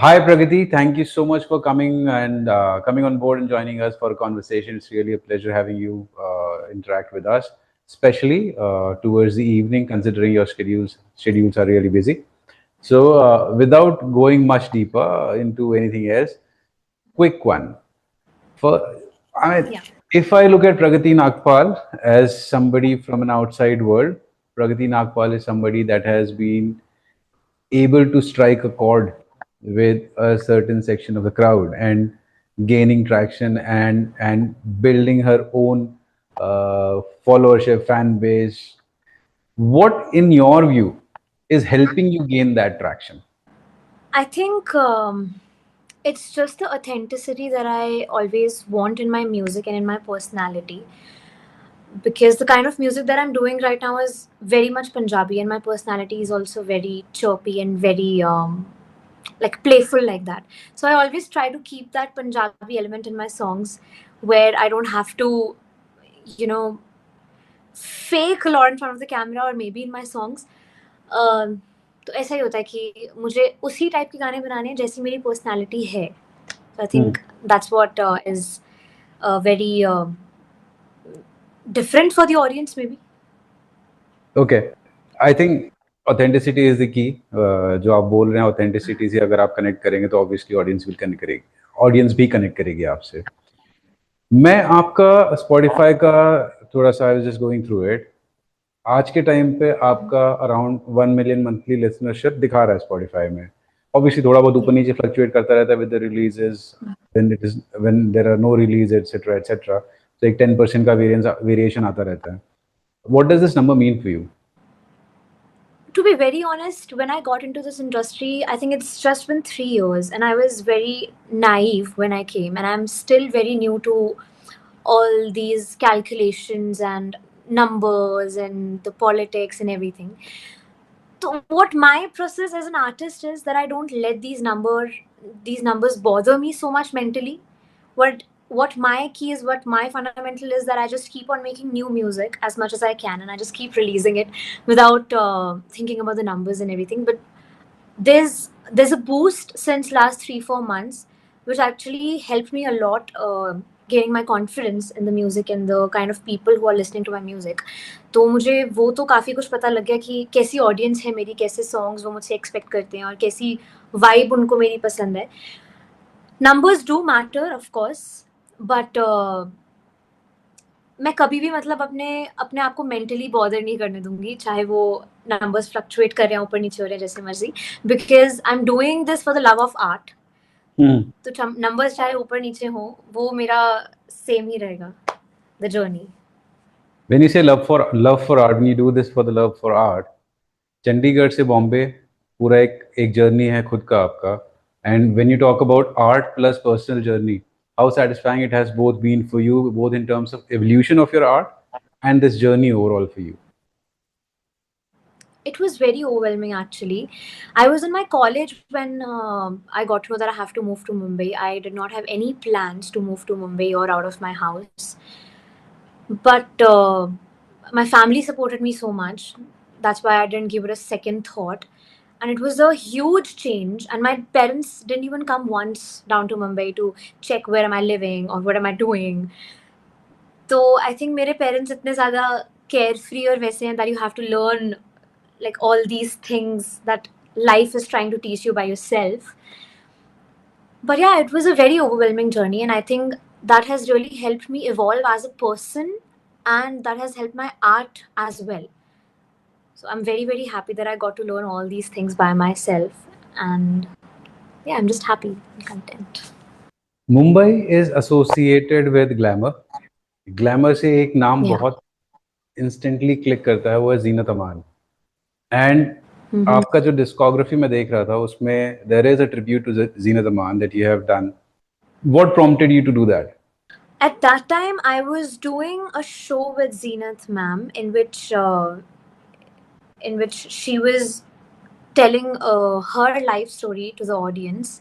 Hi, Pragati. Thank you so much for coming and coming on board and joining us for a conversation. It's really a pleasure having you interact with us, especially towards the evening, considering your schedules are really busy. So, without going much deeper into anything else, quick one. For I mean, Yeah. if I look at Pragati Nagpal as somebody from an outside world, Pragati Nagpal is somebody that has been able to strike a chord with a certain section of the crowd and gaining traction and building her own followership fan base. What in your view is helping you gain that traction? I think it's just the authenticity that I always want in my music and in my personality. Because the kind of music that I'm doing right now is very much Punjabi, and my personality is also very chirpy and very like playful like that. So I always try to keep that Punjabi element in my songs, where I don't have to, you know, fake a lot in front of the camera or maybe in my songs. Um, तो ऐसा ही होता है कि मुझे उसी type के गाने बनाने हैं जैसी मेरी पर्सनालिटी है. So I Hmm. think that's what is very different for the audience, maybe. Okay, I think authenticity is the key. जो आप बोल रहे हैं ऑथेंटिसिटी से अगर आप कनेक्ट करेंगे तो ऑब्वियसली ऑडियंस विल कनेक्ट करेगी. ऑडियंस भी कनेक्ट करेगी आपसे. मैं आपका स्पॉटिफाई का थोड़ा सा I was just going through it. आज के टाइम पे आपका अराउंड 1 मिलियन मंथली लिसनरशिप दिखा रहा है स्पॉटिफाई में. ऑब्वियसली थोड़ा बहुत ऊपर Yeah. नीचे फ्लक्चुएट करता रहता है with the releases, when there are no release etcetera etcetera. तो एक 10% का वेरिएशन आता रहता है. What does this number mean for you? To be very honest, when I got into this industry, I think it's just been 3 years, and I was very naive when I came, and I'm still very new to all these calculations and numbers and the politics and everything. So what my process as an artist is that I don't let these numbers bother me so much mentally. What my key is, what my fundamental is, that I just keep on making new music as much as I can, and I just keep releasing it without thinking about the numbers and everything. But there's a boost since last 3-4 months, which actually helped me a lot gaining my confidence in the music and the kind of people who are listening to my music. तो मुझे वो तो काफ़ी कुछ पता लग गया कि कैसी ऑडियंस है मेरी, कैसे सॉन्ग्स वो मुझसे एक्सपेक्ट करते हैं और कैसी वाइब उनको मेरी पसंद है. Numbers do matter of course, but मैं कभी भी मतलब अपने अपने आप को मेंटली बॉदर नहीं करने दूंगी, चाहे वो नंबर्स फ्लक्चुएट कर रहे हैं, ऊपर नीचे हो रहे हैं, जैसे मर्जी. Because I am doing this for the love of art. तो नंबर्स चाहे ऊपर नीचे हो, वो मेरा सेम ही रहेगा, the journey. When you say love for art, when you do this for the love for art, Chandigarh से बॉम्बे पूरा एक जर्नी है खुद का आपका. And when you talk about art plus personal journey, how satisfying it has both been for you, both in terms of evolution of your art and this journey overall for you? It was very overwhelming actually. I was in my college when I got to know that I have to move to Mumbai. I did not have any plans to move to Mumbai or out of my house. But my family supported me so much. That's why I didn't give it a second thought. And it was a huge change. And my parents didn't even come once down to Mumbai to check where am I living or what am I doing. So I think मेरे parents इतने ज़्यादा carefree और वैसे हैं that you have to learn like all these things that life is trying to teach you by yourself. But yeah, it was a very overwhelming journey, and I think that has really helped me evolve as a person, and that has helped my art as well. So I'm very, very happy that I got to learn all these things by myself, and yeah, I'm just happy and content. Mumbai is associated with glamour. Glamour से एक नाम Yeah. बहुत instantly click करता है, वो है Zeenat Aman. And Mm-hmm. आपका जो डिस्कोग्राफी में देख रहा था उसमें there is a tribute to Zeenat Aman that you have done. What prompted you to do that? At that time, I was doing a show with Zenith ma'am in which she was telling her life story to the audience,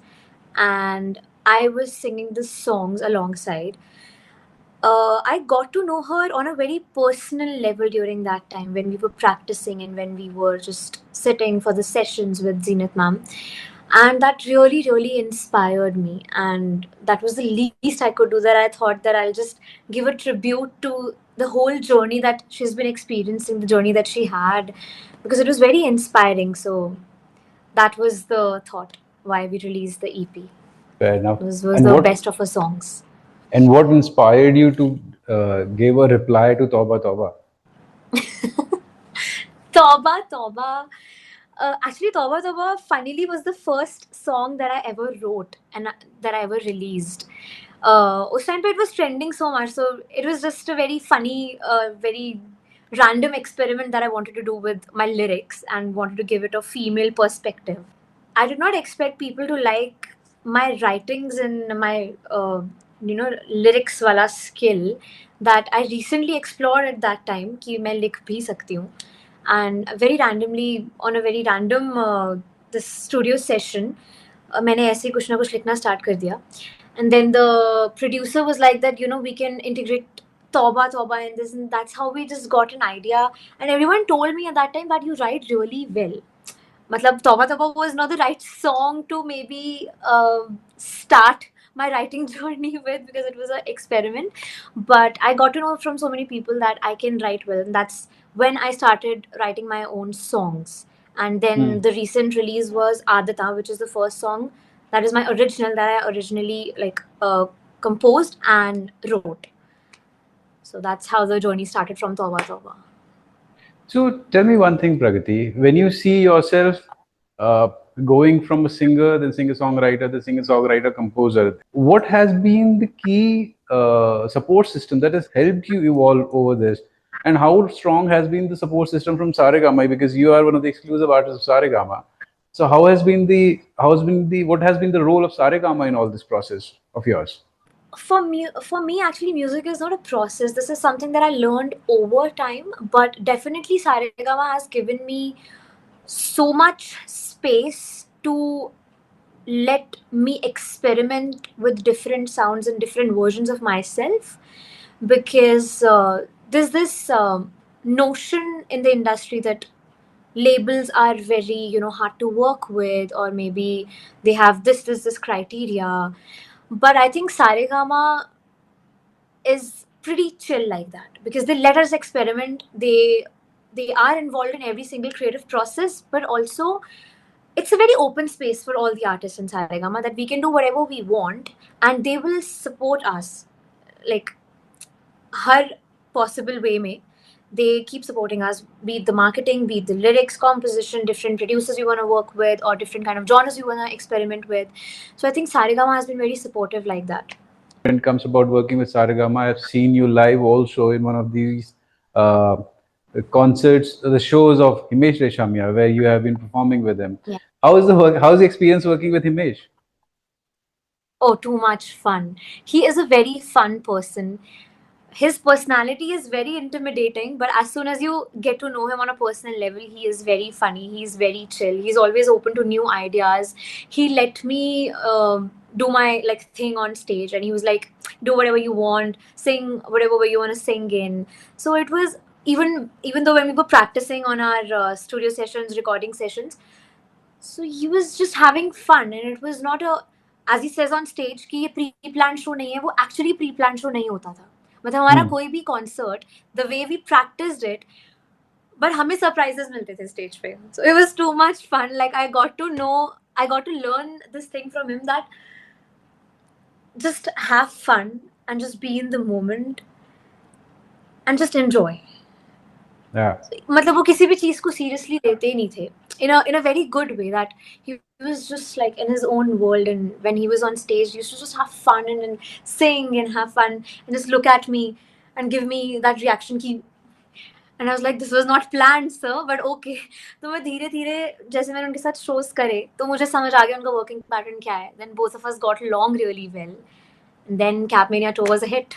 and I was singing the songs alongside. I got to know her on a very personal level during that time when we were practicing and when we were just sitting for the sessions with Zenith ma'am. and that really really inspired me, and that was the least I could do. That I thought that I'll just give a tribute to the whole journey that she's been experiencing, the journey that she had, because it was very inspiring. So that was the thought why we released the EP. Fair enough. This was And the what best of her songs. inspired you to give a reply to Toba Toba? Toba Toba. Actually, Toba Toba funnily was the first song that I ever wrote and that I ever released. Us time pe it was trending so much, so it was just a very funny, very random experiment that I wanted to do with my lyrics and wanted to give it a female perspective. I did not expect people to like my writings and my lyrics wala skill that I recently explored at that time कि मैं लिख भी सकती हूँ. And very randomly on a very random this studio session मैंने ऐसे ही कुछ ना कुछ लिखना start कर दिया. And then the producer was like that, we can integrate Toba Toba in this, and that's how we just got an idea. And everyone told me at that time that you write really well. Matlab, Toba Toba was not the right song to maybe start my writing journey with, because it was an experiment. But I got to know from so many people that I can write well, and that's when I started writing my own songs. And then the recent release was Adata, which is the first song that is my original that I originally composed and wrote. So that's how the journey started from Toba Toba. So tell me one thing, Pragati. When you see yourself going from a singer, then singer-songwriter, then singer-songwriter, composer, what has been the key support system that has helped you evolve over this? And how strong has been the support system from Saregama? Because you are one of the exclusive artists of Saregama. So what has been the role of Saregama in all this process of yours? For me actually music is not a process. This is something that I learned over time, but definitely Saregama has given me so much space to let me experiment with different sounds and different versions of myself, because there's this notion in the industry that labels are very hard to work with, or maybe they have this criteria. But I think Saregama is pretty chill like that, because they let us experiment. They are involved in every single creative process, but also it's a very open space for all the artists in Saregama, that we can do whatever we want and they will support us, like her possible way mein. They keep supporting us, be it the marketing, be it the lyrics, composition, different producers you want to work with, or different kind of genres you want to experiment with. So I think Saregama has been very supportive like that. When it comes about working with Saregama, I've seen you live also in one of these concerts, the shows of Himesh Reshamia, where you have been performing with him. Yeah. How's the experience working with Himesh? Oh, too much fun. He is a very fun person. His personality is very intimidating, but as soon as you get to know him on a personal level, he is very funny. He's very chill. He's always open to new ideas. He let me do my thing on stage, and he was like, "Do whatever you want, sing whatever way you want to sing in." So it was even though when we were practicing on our studio sessions, recording sessions, so he was just having fun, and it was not a, as he says on stage कि ये pre plan show नहीं है, वो actually pre plan show नहीं होता था. मतलब हमारा कोई भी concert, the way we practised it, but हमें सरप्राइजेस मिलते थे स्टेज पे. So it was too much fun. Like I got to learn this thing from him, that just have fun and just be in the moment and just enjoy. Yeah. मतलब वो किसी भी चीज को seriously लेते ही नहीं थे, in a very good way, that he was just like in his own world, and when he was on stage he used to just have fun and sing and have fun and just look at me and give me that reaction ki, and I was like, this was not planned sir, but okay. तो मैं धीरे धीरे जैसे मैंने उनके साथ shows करे तो मुझे समझ आ गया उनका working pattern क्या है. Then both of us got along really well, and then Capmania tour was a hit.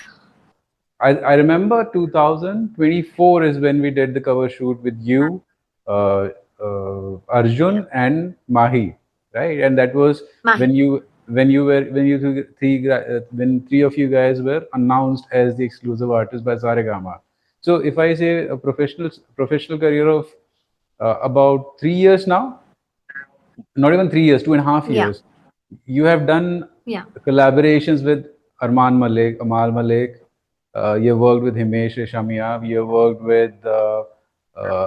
I remember 2024 is when we did the cover shoot with you, Arjun and Mahi, right? And that was Mahi. when three of you guys were announced as the exclusive artist by Saregama. So if I say a professional career of about 3 years now. not even 3 years, 2.5 Yeah. years, you have done Yeah. collaborations with Arman Malik, Amal Malik. You worked with Himesh Reshamia. You worked with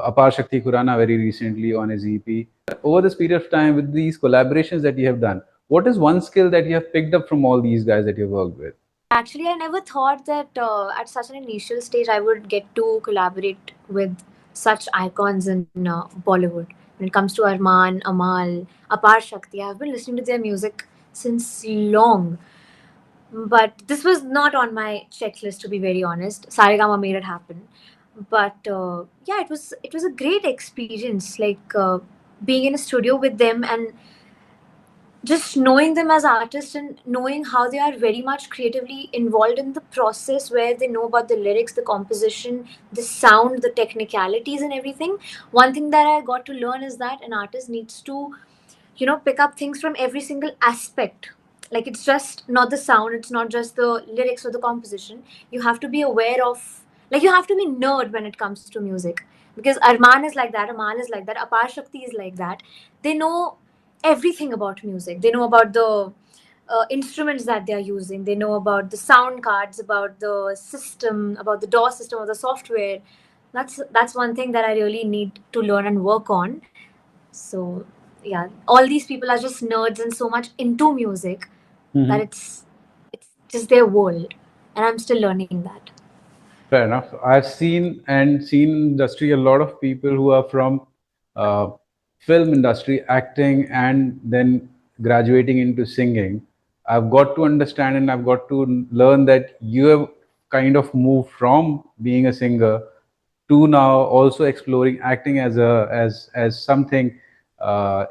Apar Shakti Khurana very recently on his EP. Over this period of time, with these collaborations that you have done, what is one skill that you have picked up from all these guys that you've worked with? Actually, I never thought that at such an initial stage I would get to collaborate with such icons in Bollywood. When it comes to Arman, Amal, Apar Shakti, I've been listening to their music since long. But this was not on my checklist, to be very honest. Saregama made it happen. But yeah, it was a great experience, like being in a studio with them and just knowing them as artists and knowing how they are very much creatively involved in the process, where they know about the lyrics, the composition, the sound, the technicalities and everything. One thing that I got to learn is that an artist needs to, pick up things from every single aspect. Like, it's just not the sound, it's not just the lyrics or the composition. You have to be aware of, like, you have to be nerd when it comes to music, because Arman is like that, Amal is like that, Apar Shakti is like that. They know everything about music. They know about the instruments that they are using. They know about the sound cards, about the system, about the DAW system or the software. That's one thing that I really need to learn and work on. So yeah, all these people are just nerds and so much into music that Mm-hmm. it's just their world, and I'm still learning that. Fair enough. I've seen industry a lot of people who are from uh, film industry, acting, and then graduating into singing. I've got to understand and I've got to learn that you have kind of moved from being a singer to now also exploring acting as something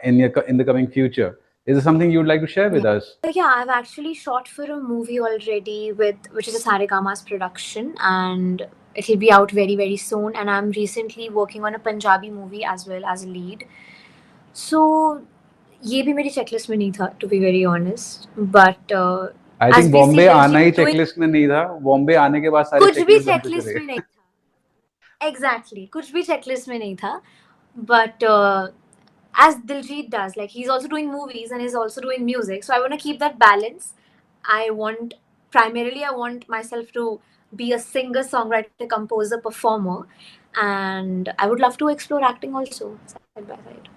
in the coming future. Is there something you would like to share with us? Yeah, I've actually shot for a movie already, with which is a Saregama's production, and it'll be out very very soon. And I'm recently working on a Punjabi movie as well as a lead. So ये भी मेरी checklist में नहीं था, to be very honest. But I as think we see Bombay आना ही Diljit doing, checklist में नहीं था, बॉम्बे आने के बाद सारे कुछ भी चेकलिस्ट बनते checklist चले में नहीं गए. था. Exactly, कुछ भी checklist में नहीं था. But as Diljit does, like, he's also doing movies and he's also doing music. So I want to keep that balance. I want, primarily, I want myself to be a singer, songwriter, composer, performer, and I would love to explore acting also side by side.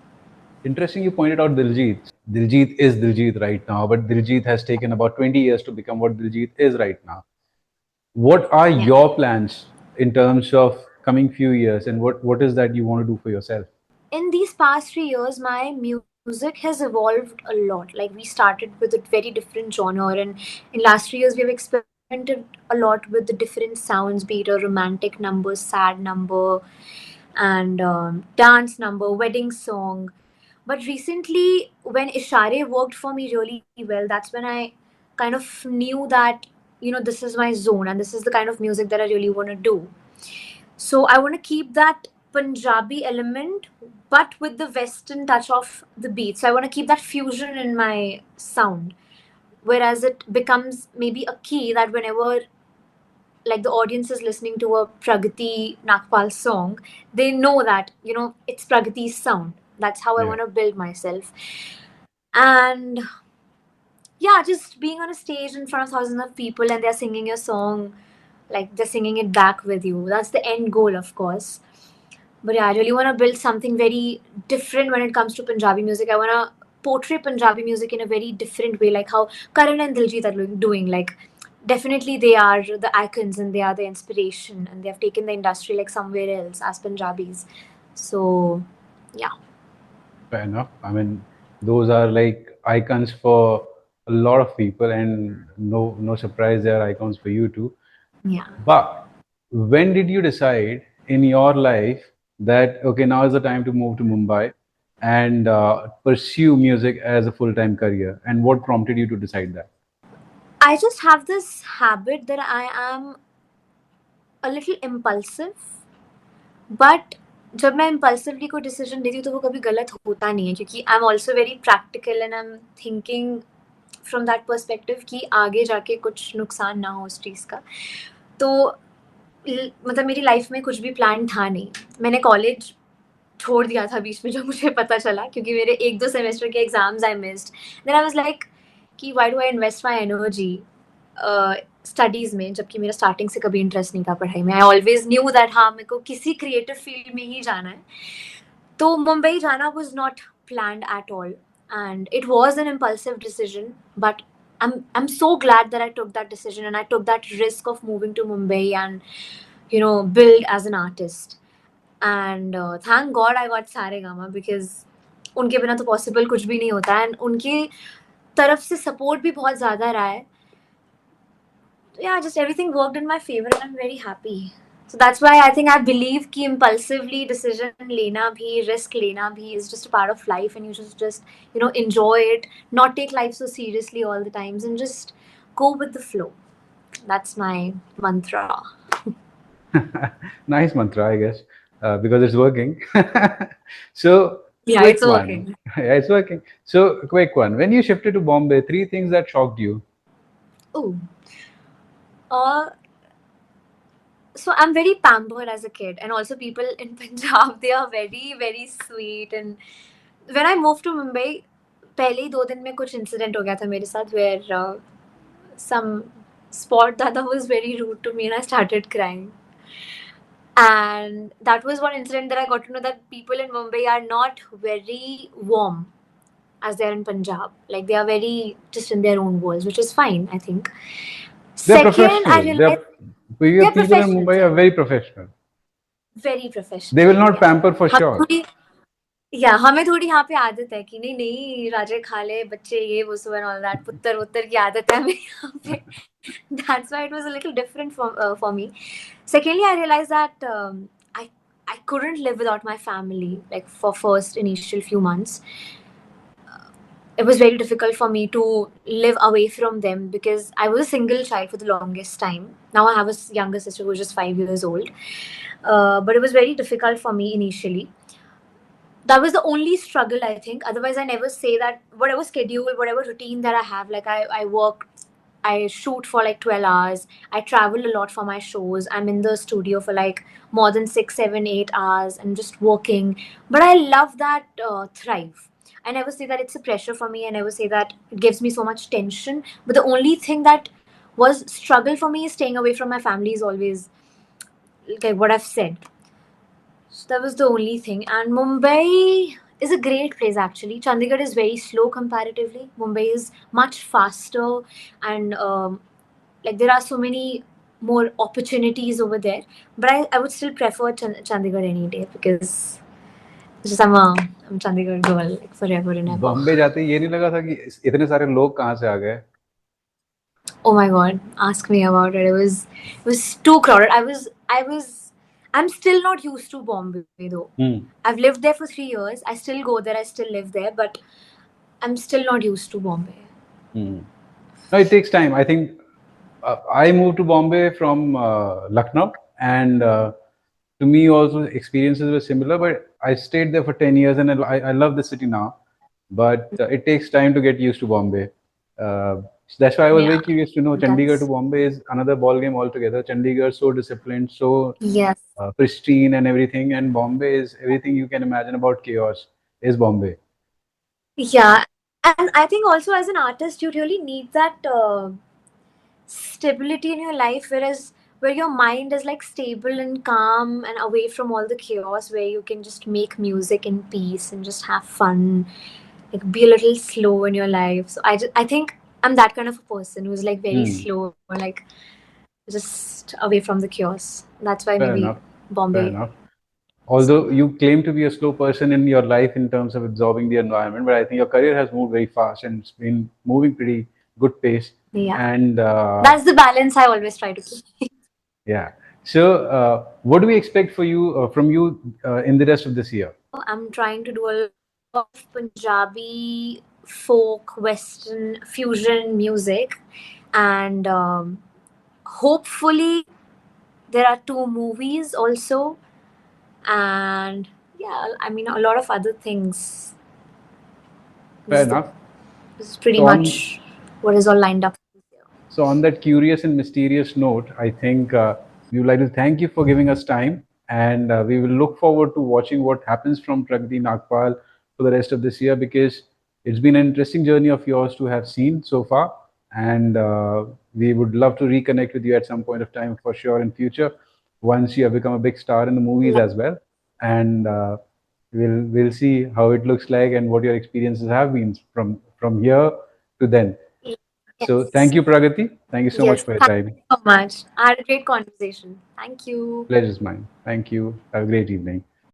Interesting, you pointed out Diljit. Diljit is Diljit right now, but Diljit has taken about 20 years to become what Diljit is right now. What are Yeah. your plans in terms of coming few years, and what is that you want to do for yourself? In these past 3 years, my music has evolved a lot. Like, we started with a very different genre, and in last 3 years, we have experimented a lot with the different sounds, be it a romantic number, sad number, and dance number, wedding song. But recently, when Ishare worked for me really well, that's when I kind of knew that, this is my zone and this is the kind of music that I really want to do. So I want to keep that Punjabi element, but with the Western touch of the beat. So I want to keep that fusion in my sound. Whereas it becomes maybe a key that whenever, like, the audience is listening to a Pragati Nagpal song, they know that, it's Pragati's sound. That's how I Yeah. want to build myself. And yeah, just being on a stage in front of thousands of people and they're singing your song, like they're singing it back with you. That's the end goal, of course. But yeah, I really want to build something very different when it comes to Punjabi music. I want to portray Punjabi music in a very different way, like how Karan and Diljit are doing. Like, definitely they are the icons and they are the inspiration, and they have taken the industry like somewhere else as Punjabis. So, yeah. Fair enough. I mean, those are like icons for a lot of people, and no surprise, they are icons for you too. Yeah. But when did you decide in your life that okay, now is the time to move to Mumbai and pursue music as a full-time career? And what prompted you to decide that? I just have this habit that I am a little impulsive, but जब मैं impulsively कोई decision लेती हूँ तो वो कभी गलत होता नहीं है, क्योंकि I am also very practical and I am thinking from that perspective कि आगे जाके कुछ नुकसान ना हो उस चीज़ का. तो मतलब मेरी लाइफ में कुछ भी प्लान था नहीं. मैंने कॉलेज छोड़ दिया था बीच में जब मुझे पता चला, क्योंकि मेरे 1-2 सेमेस्टर के exams I missed. Then I was like कि why do I invest my energy studies में, जबकि मेरा स्टार्टिंग से कभी इंटरेस्ट नहीं था पढ़ाई में। आई ऑलवेज न्यू दैट हाँ मेरे को किसी क्रिएटिव फील्ड में ही जाना है। तो मुंबई जाना was not planned at all, and it was an impulsive decision, but I'm so glad that I took that decision and I took that risk of moving to Mumbai and build as an artist. And thank God I got Saregama, because उनके बिना तो possible कुछ भी नहीं होता, and उनकी तरफ से सपोर्ट भी बहुत ज़्यादा रहा है। तो yeah, just everything worked in my favor and I'm very happy. So that's why I think I believe कि impulsively decision लेना भी, risk लेना भी is just a part of life, and you just enjoy it, not take life so seriously all the times, and just go with the flow. That's my mantra. Nice mantra, I guess, because it's working. So, Yeah, quick it's one. working. Yeah, it's working. So, quick one. When you shifted to Bombay, 3 things that shocked you. Oh. So I'm very pampered as a kid, and also people in Punjab, they are very very sweet. And when I moved to Mumbai, पहले ही 2 दिन में कुछ incident हो गया था मेरे साथ, where some sport dada was very rude to me and I started crying. And that was one incident that I got to know that people in Mumbai are not very warm as they are in Punjab. Like they are very just in their own worlds, which is fine, I think. They're Second, I professional. realized People in professionals. Mumbai are very professional. Very They professional. will not Yeah. pamper for sure. हमें थोड़ी यहाँ पे आदत है कि नहीं नहीं राजे खा ले बच्चे, ये वो सो एंड ऑल दैट, पुत्तर वुत्तर की आदत है हमें यहाँ पे. That's why it was a little different for me. Secondly, I realized that I couldn't live without my family, like for first initial few months. It was very difficult for me to live away from them because I was a single child for the longest time. Now I have a younger sister who's just 5 years old. But it was very difficult for me initially. That was the only struggle, I think. Otherwise, I never say that whatever schedule, whatever routine that I have, like I work, I shoot for like 12 hours. I travel a lot for my shows. I'm in the studio for like more than 6, 7, 8 hours and just working. But I love that thrive. I never say that it's a pressure for me. I never say that it gives me so much tension. But the only thing that was struggle for me is staying away from my family is always like what I've said. So that was the only thing. And Mumbai is a great place actually. Chandigarh is very slow comparatively. Mumbai is much faster, and like there are so many more opportunities over there. But I would still prefer Chandigarh any day because I'm Chandigarh girl like forever and ever. Bombay जाते ही ये नहीं लगा था कि इतने सारे लोग कहाँ से आ गए? Oh my God, ask me about it. It was too crowded. I'm still not used to Bombay though. I've lived there for 3 years. I still go there. I still live there, but I'm still not used to Bombay. No, it takes time. I think I moved to Bombay from Lucknow, and to me also experiences were similar. But I stayed there for 10 years, and I love the city now. But it takes time to get used to Bombay. So that's why I was very curious to know Chandigarh to Bombay is another ballgame altogether. Chandigarh is so disciplined, so Yes. pristine and everything, and Bombay is everything you can imagine about chaos is Bombay. Yeah, and I think also as an artist, you really need that stability in your life, where your mind is like stable and calm and away from all the chaos, where you can just make music in peace and just have fun, like be a little slow in your life. So I think I'm that kind of a person who's like very slow, like just away from the chaos. That's why Fair maybe enough. Bombay. Fair enough. Although you claim to be a slow person in your life in terms of absorbing the environment, but I think your career has moved very fast and it's been moving pretty good pace. Yeah. And that's the balance I always try to keep. Yeah. So, what do we expect for you from you in the rest of this year? I'm trying to do a lot of Punjabi folk, Western fusion music, and hopefully there are 2 movies also, and yeah, I mean a lot of other things. Fair enough. This is pretty much what is all lined up. So on that curious and mysterious note, I think we would like to thank you for giving us time and we will look forward to watching what happens from Pragati Nagpal for the rest of this year, because it's been an interesting journey of yours to have seen so far, and we would love to reconnect with you at some point of time for sure in future, once you have become a big star in the movies as well, and we'll see how it looks like and what your experiences have been from here to then. So thank Yes. you, Pragati. Thank you so much Yes. for your Thank time. you so much. I had a great conversation. Thank you. Pleasure's mine. Thank you. Have a great evening.